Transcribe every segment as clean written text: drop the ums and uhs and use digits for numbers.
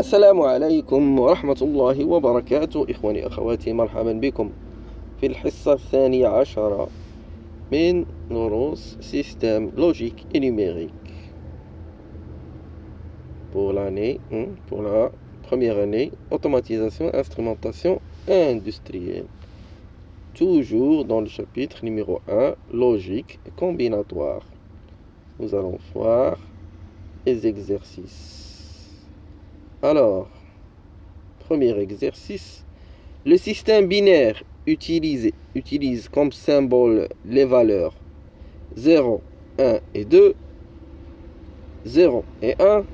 السلام عليكم ورحمة الله وبركاته. إخواني أخواتي، مرحبا بكم في الحصة الثانية عشرة من دروس سيستم لوجيك et numérique pour la première année automatisation et instrumentation industrielle, toujours dans le chapitre numéro 1 logique combinatoire. Nous allons voir les exercices. Alors, premier exercice, le système binaire utilise comme symbole les valeurs 0, 1 et 2, 0 et 1,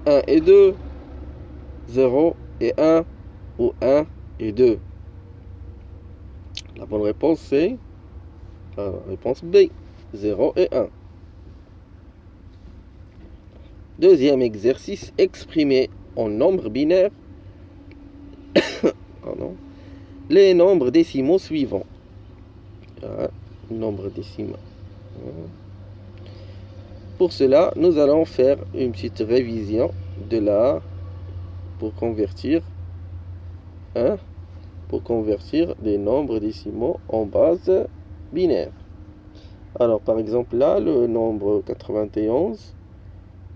1 et 2, 0 et 1 ou 1 et 2. La bonne réponse c'est la réponse B, 0 et 1. Deuxième exercice, exprimer en nombre binaire les nombres décimaux suivants. Nombre décimal. Pour cela, nous allons faire une petite révision de la pour convertir des nombres décimaux en base binaire. Alors, par exemple, là, le nombre 91,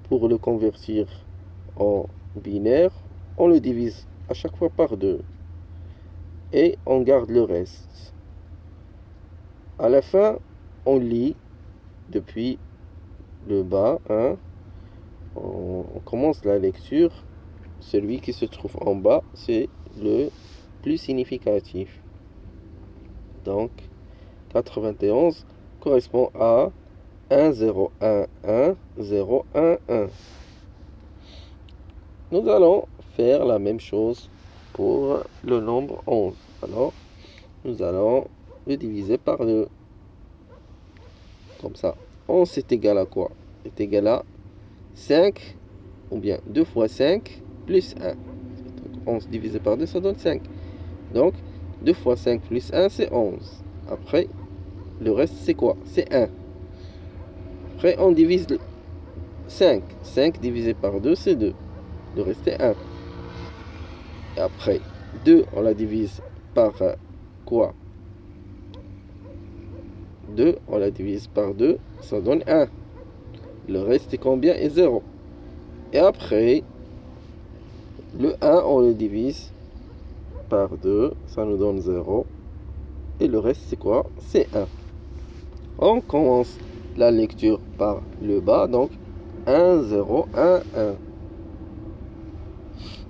pour le convertir en binaire, on le divise à chaque fois par 2 et on garde le reste. À la fin, on lit depuis le bas, on commence la lecture. Celui qui se trouve en bas, c'est le plus significatif. Donc, 91 correspond à 1, 0, 1, 1, 0, 1, 1. Nous allons faire la même chose pour le nombre 11. Alors, nous allons le diviser par 2. Comme ça. 11 c'est égal à quoi? C'est égal à 5, ou bien 2 fois 5 plus 1. 11 divisé par 2, ça donne 5. Donc, 2 fois 5 plus 1, c'est 11. Après, le reste, c'est quoi? C'est 1. Après, on divise 5. 5 divisé par 2, c'est 2. Le reste est 1. Et après, 2, on la divise par quoi? 2, on la divise par 2, ça donne 1. Le reste est combien? Est 0. Et après, le 1, on le divise par 2, ça nous donne 0. Et le reste, c'est quoi? C'est 1. On commence la lecture par le bas, donc 1, 0, 1, 1.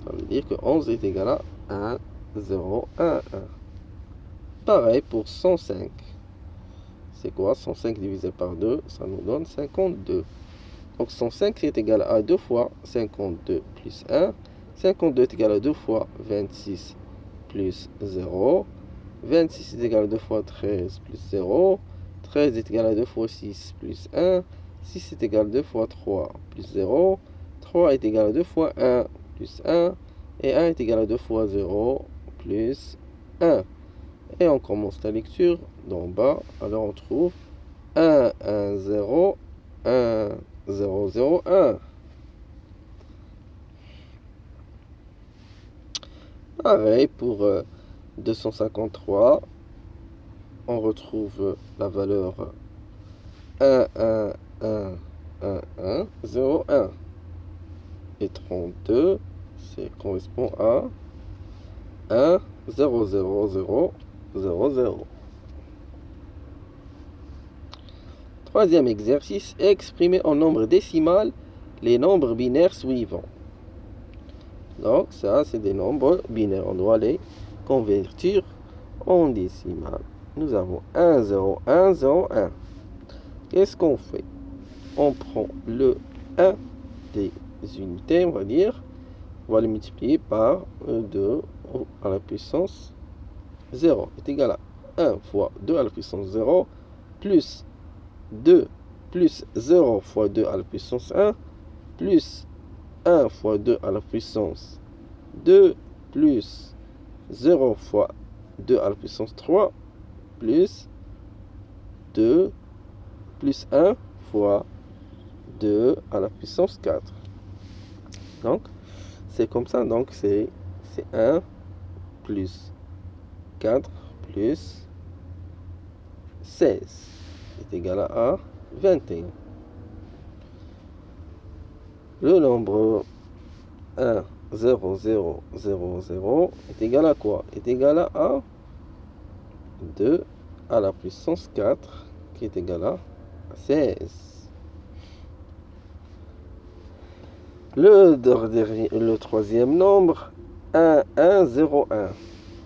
Ça veut dire que 11 est égal à 1, 0, 1, 1. Pareil pour 105. C'est quoi? 105 divisé par 2, ça nous donne 52. Donc 105 est égal à 2 fois 52 plus 1. 52 est égal à 2 fois 26 plus 0. 26 est égal à 2 fois 13 plus 0. 13 est égal à 2 fois 6 plus 1. 6 est égal à 2 fois 3 plus 0. 3 est égal à 2 fois 1 plus 1. Et 1 est égal à 2 fois 0 plus 1. Et on commence la lecture d'en bas. Alors on trouve 1, 1, 0, 1, 0, 0, 1. Pareil pour 253. On retrouve la valeur 1, 1, 1, 1, 1, 0, 1. Et 32, ça correspond à 1, 0, 0, 0, 0, 0. Troisième exercice, exprimer en nombre décimal les nombres binaires suivants. Donc ça, c'est des nombres binaires. On doit les convertir en décimal. Nous avons 1, 0, 1, 0, 1. Qu'est-ce qu'on fait? On prend le 1 des unités, on va dire. On va le multiplier par 2 à la puissance 0 est égal à 1 fois 2 à la puissance 0 plus 2 plus 0 fois 2 à la puissance 1 plus 1 fois 2 à la puissance 2 plus 0 fois 2 à la puissance 3 plus 2 plus 1 fois 2 à la puissance 4. Donc, c'est comme ça, donc c'est 1 plus 4 plus 16 est égal à 21. Le nombre 1, 0, 0, 0, 0 est égal à quoi? Est égal à 2 à la puissance 4 qui est égal à 16. Le troisième nombre, 1, 1, 0, 1.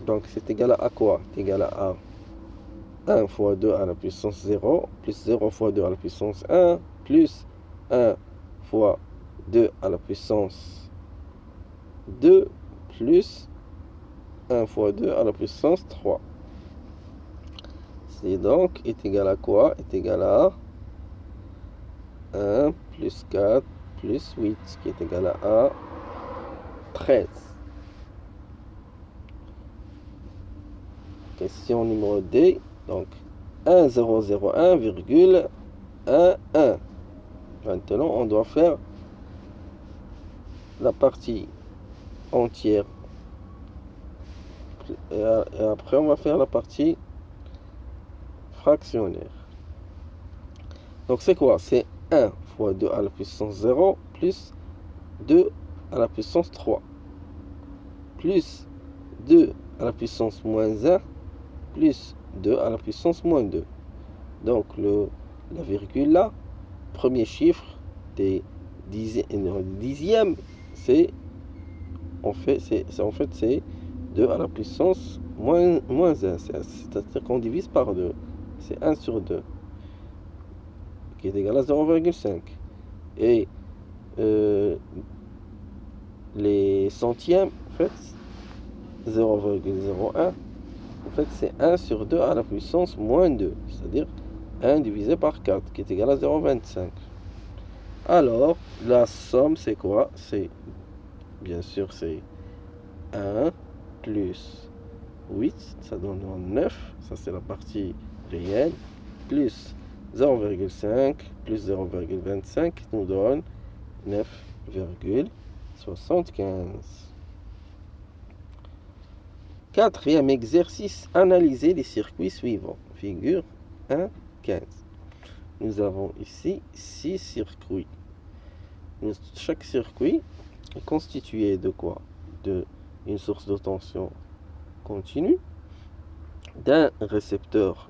Donc c'est égal à quoi? C'est égal à 1 fois 2 à la puissance 0, plus 0 fois 2 à la puissance 1, plus 1 fois 2 à la puissance 2, plus 1 fois 2 à la puissance 3. C'est donc est égal à quoi? Est égal à 1 plus 4 plus 8, qui est égal à 13. Question numéro D. Donc 1001,11. Maintenant, on doit faire la partie entière. Et après, on va faire la partie fractionnaire. Donc c'est quoi? C'est 1 fois 2 à la puissance 0 plus 2 à la puissance 3 plus 2 à la puissance moins 1 plus 2 à la puissance moins 2. Donc la virgule là, premier chiffre des dixièmes, c'est en fait c'est 2 à la puissance moins 1. C'est-à-dire qu'on divise par 2. C'est 1 sur 2 qui est égal à 0,5. Et les centièmes, en fait, 0,01, en fait, c'est 1 sur 2 à la puissance moins 2, c'est-à-dire 1 divisé par 4, qui est égal à 0,25. Alors, la somme, c'est quoi? C'est, bien sûr, c'est 1 plus 8, ça donne 9, ça c'est la partie réelle, plus 0,5 plus 0,25 nous donne 9,75. Quatrième exercice, analyser les circuits suivants. Figure 1, 15. Nous avons ici 6 circuits. Chaque circuit est constitué de quoi? De une source de tension continue, d'un récepteur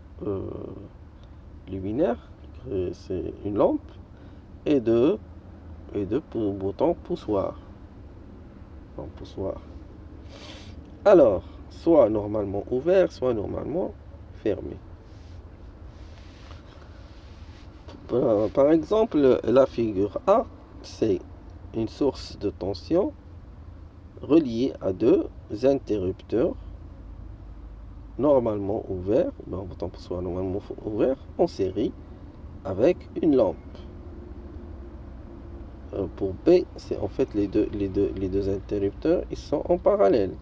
luminaire, c'est une lampe, et de boutons poussoirs. Alors, soit normalement ouvert, soit normalement fermé. Par exemple, la figure A, c'est une source de tension reliée à deux interrupteurs normalement ouverts, bouton poussoir normalement ouvert, en série avec une lampe. Pour B, c'est en fait les deux interrupteurs, ils sont en parallèle.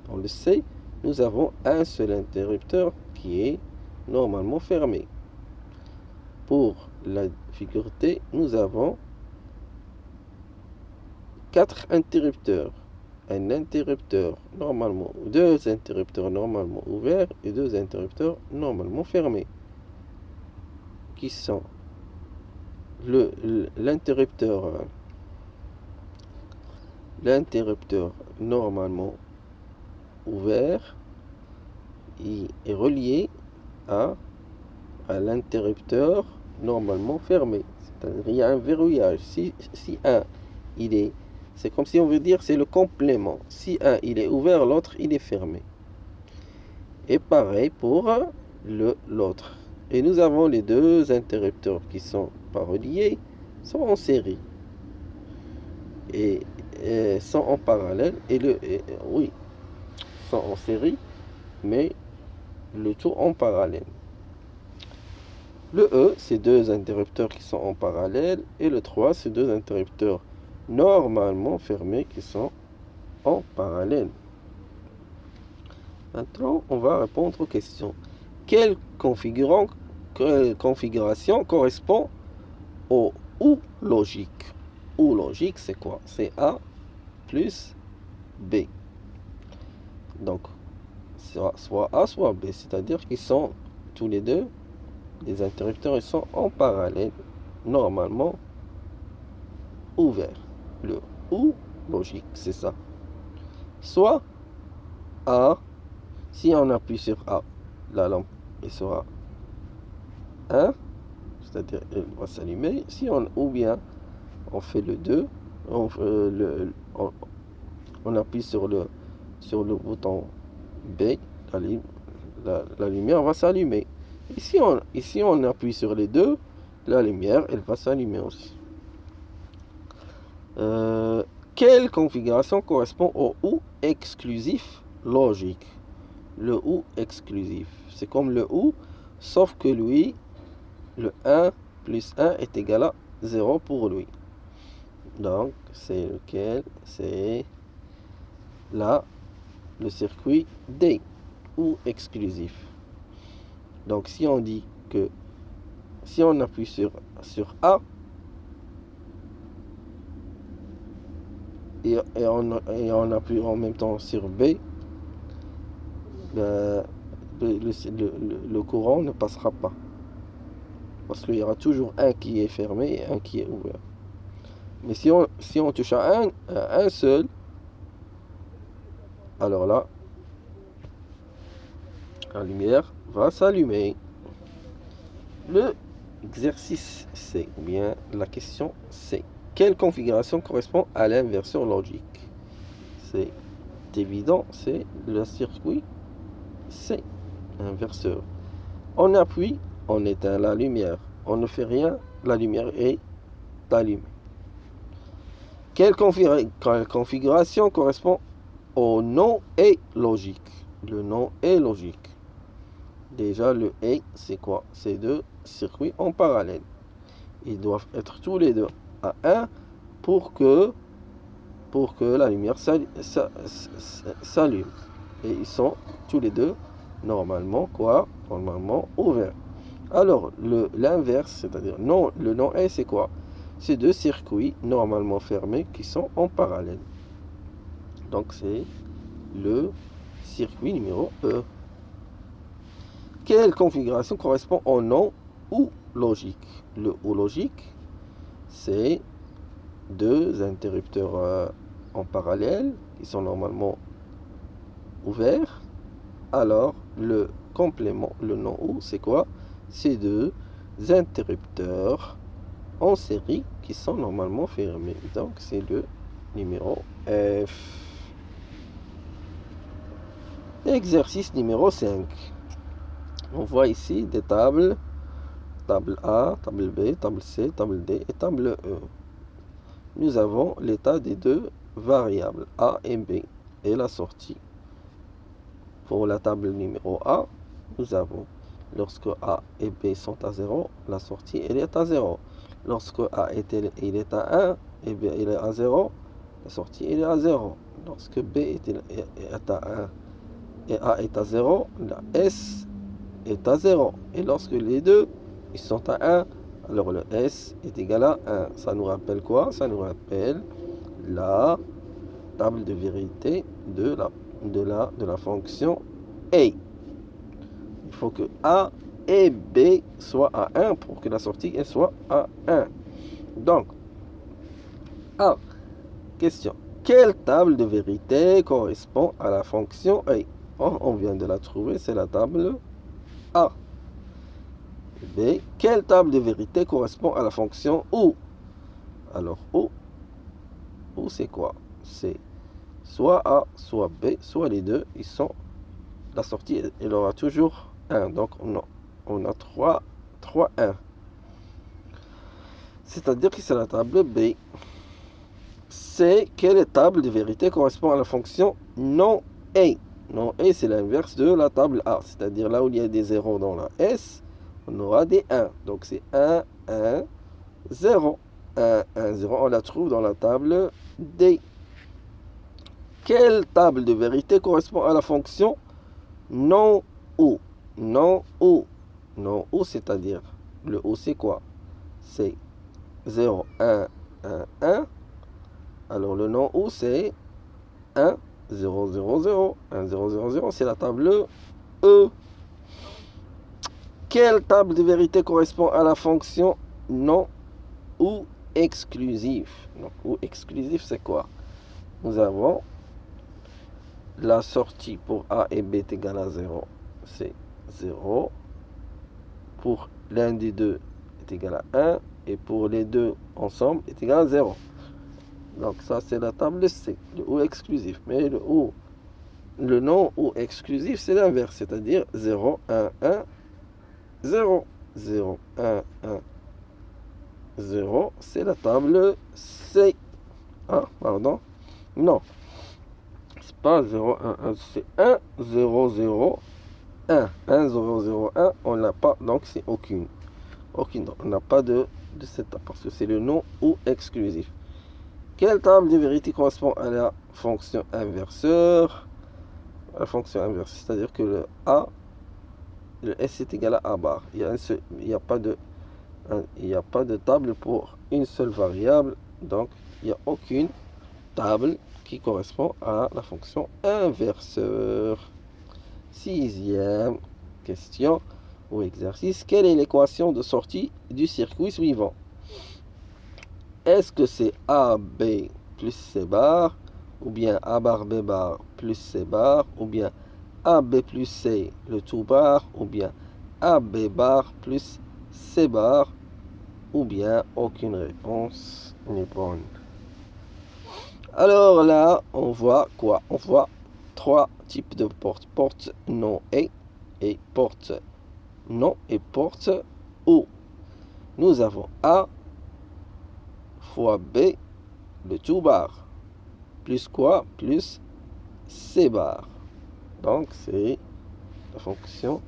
On le sait, nous avons un seul interrupteur qui est normalement fermé. Pour la figure D, nous avons 4 interrupteurs. Un interrupteur normalement, 2 interrupteurs normalement ouverts et 2 interrupteurs normalement fermés. Qui sont l'interrupteur normalement ouvert, il est relié à l'interrupteur normalement fermé. C'est-à-dire il y a un verrouillage. Si un il est, c'est comme si on veut dire c'est le complément. Si un il est ouvert, l'autre il est fermé. Et pareil pour l'autre. Et nous avons les deux interrupteurs qui sont pas reliés, sont en série et sont en parallèle oui, sont en série, mais le tout en parallèle. Le E, c'est deux interrupteurs qui sont en parallèle, et le 3, c'est deux interrupteurs normalement fermés qui sont en parallèle. Maintenant, on va répondre aux questions. Quelle configuration correspond au OU logique? OU logique, c'est quoi? C'est A plus B. Donc, soit A, soit B. C'est-à-dire qu'ils sont tous les deux, les interrupteurs, ils sont en parallèle, normalement ouverts. Le OU logique, c'est ça. Soit A, si on appuie sur A, la lampe sera 1, c'est-à-dire elle va s'allumer. Ou bien on fait le 2, on appuie sur le bouton B, la lumière va s'allumer. Ici on appuie sur les deux, la lumière elle va s'allumer aussi. Quelle configuration correspond au OU exclusif logique? Le OU exclusif, c'est comme le OU, sauf que lui, le 1 plus 1 est égal à 0 pour lui. Donc, c'est lequel? C'est là, le circuit D, OU exclusif. Donc, si on dit que si on appuie sur A et on appuie en même temps sur B, le courant ne passera pas. Parce qu'il y aura toujours un qui est fermé et un qui est ouvert. Mais si on touche à un seul, alors là, la lumière va s'allumer. Le exercice C, ou bien la question C. Quelle configuration correspond à l'inversion logique? C'est évident, c'est le circuit C, inverseur. On appuie, on éteint la lumière. On ne fait rien, la lumière est allumée. Quelle configuration correspond au non et logique? Le non est logique. Déjà, le et, c'est quoi? C'est deux circuits en parallèle. Ils doivent être tous les deux à 1 pour que la lumière s'allume. Et ils sont tous les deux normalement ouverts. Alors, l'inverse, c'est-à-dire le non est, c'est quoi? C'est deux circuits normalement fermés qui sont en parallèle. Donc, c'est le circuit numéro E. Quelle configuration correspond au non ou logique? Le ou logique, c'est deux interrupteurs en parallèle qui sont normalement ouverts. Alors, le complément, le non ou, c'est quoi? C'est deux interrupteurs en série qui sont normalement fermés. Donc, c'est le numéro F. Exercice numéro 5. On voit ici des tables. Table A, table B, table C, table D et table E. Nous avons l'état des deux variables A et B et la sortie. Pour la table numéro A, nous avons lorsque A et B sont à 0, la sortie elle est à 0. Lorsque A il est à 1 et B il est à 0, la sortie elle est à 0. Lorsque B est à 1 et A est à 0, la S est à 0. Et lorsque les deux ils sont à 1, alors le S est égal à 1. Ça nous rappelle quoi? Ça nous rappelle la table de vérité de la fonction A. Il faut que A et B soient à 1 pour que la sortie elle soit à 1. Donc, A. Question. Quelle table de vérité correspond à la fonction A? On vient de la trouver, c'est la table A. B. Quelle table de vérité correspond à la fonction OU? Alors, OU c'est quoi? C'est soit A, soit B, soit les deux. La sortie, elle aura toujours 1. Donc, on a 3 1. C'est-à-dire que c'est la table B. C. Quelle table de vérité correspond à la fonction non A? Non A, c'est l'inverse de la table A. C'est-à-dire là où il y a des zéros dans la S, on aura des 1. Donc, c'est 1, 1, 0. 1, 1, 0. On la trouve dans la table D. Quelle table de vérité correspond à la fonction non OU? Non OU. Non OU, c'est-à-dire, le OU, c'est quoi? C'est 0, 1, 1, 1. Alors, le non OU, c'est 1, 0, 0, 0. 1, 0, 0, 0, c'est la table E. Quelle table de vérité correspond à la fonction non ou exclusif? Non ou exclusif, c'est quoi? Nous avons la sortie pour A et B est égale à 0, c'est 0. Pour l'un des deux est égal à 1. Et pour les deux ensemble est égal à 0. Donc ça c'est la table C, le ou exclusif. Mais le non ou exclusif, c'est l'inverse, c'est-à-dire 0, 1, 1, 0. 0, 1, 1, 0, c'est la table C. Ah, pardon. Non, c'est pas 0, 1, 1, c'est 1, 0, 0, 1. 1, 0, 0, 1, on n'a pas, donc c'est aucune. On n'a pas de cette table, parce que c'est le non ou exclusif. Quelle table de vérité correspond à la fonction inverseur? La fonction inverse, c'est-à-dire que le A, le S est égal à A bar. Il n'y a pas de table pour une seule variable, donc il n'y a aucune table qui correspond à la fonction inverseur. Sixième question ou exercice. Quelle est l'équation de sortie du circuit suivant? Est-ce que c'est AB plus C bar, ou bien A bar B bar plus C bar, ou bien AB plus C le tout bar, ou bien AB bar plus C bar, ou bien aucune réponse n'est bonne. Alors là, on voit quoi? On voit trois types de portes. Porte non et porte non et porte O. Nous avons A fois B, le tout bar, plus quoi? Plus C bar. Donc c'est la fonction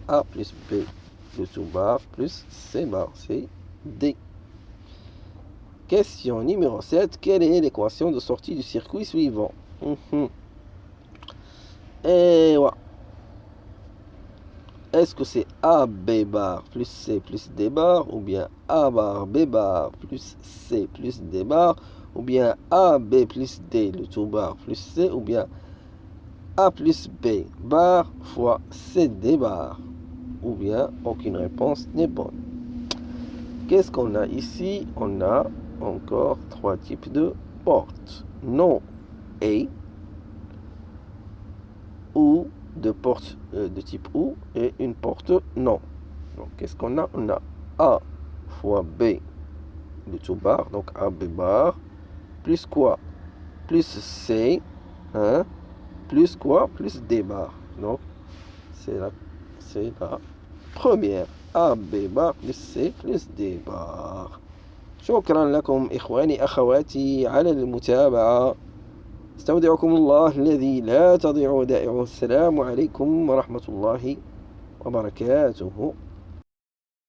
A plus B, le tout bar, plus C bar, c'est D. Question numéro 7. Quelle est l'équation de sortie du circuit suivant? Et voilà. Est-ce que c'est AB bar plus C plus D bar, ou bien A bar B bar plus C plus D bar, ou bien AB plus D le tout bar plus C, ou bien A plus B bar fois CD bar, ou bien aucune réponse n'est bonne. Qu'est-ce qu'on a ici? On a encore trois types de portes. Non et ou de porte de type OU et une porte non. Donc qu'est-ce qu'on a? On a A fois B le tout bar, donc AB bar, plus quoi? Plus C, hein, plus quoi? Plus D bar. Donc c'est la première. AB bar plus C plus D bar. شكرا لكم إخواني أخواتي على المتابعة. استودعكم الله الذي لا تضيع ودائعه. السلام عليكم ورحمة الله وبركاته.